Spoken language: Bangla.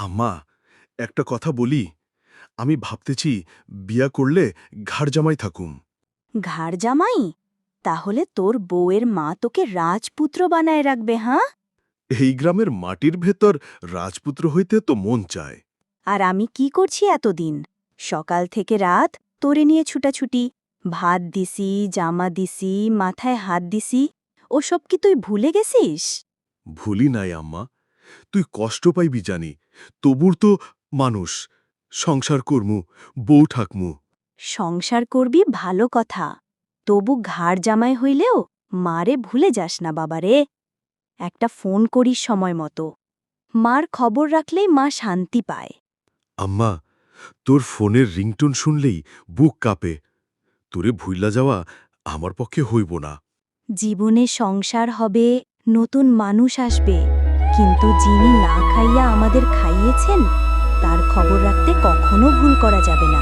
আম্মা, একটা কথা বলি। আমি ভাবতেছি বিয়া করলে ঘাড় জামাই থাকুম। ঘাড় জামাই? তাহলে তোর বউয়ের মা তোকে রাজপুত্র বানায় রাখবে, হ্যাঁ? এই গ্রামের মাটির ভেতর রাজপুত্র হইতে তো মন চায়। আর আমি কি করছি এতদিন? সকাল থেকে রাত তোরে নিয়ে ছুটাছুটি, ভাত দিছি, জামা দিছি, মাথায় হাত দিছি। ওসব কি তুই ভুলে গেছিস? ভুলি নাই আম্মা, তুই কষ্ট পাইবি জানি, তবুর তো মানুষ। সংসার করমু, বউ ঠাকমু। সংসার করবি ভালো কথা, তবু ঘাড় জামাই হইলেও মারে ভুলে যাস না বাবারে। একটা ফোন করিস সময় মতো। মার খবর রাখলেই মা শান্তি পায়। আম্মা, তোর ফোনের রিংটোন শুনলেই বুক কাঁপে। তোরে ভুইলা যাওয়া আমার পক্ষে হইব না। জীবনে সংসার হবে, নতুন মানুষ আসবে, কিন্তু যিনি না খাইয়া আমাদের খাইয়েছেন তার খবর রাখতে কখনো ভুল করা যাবে না।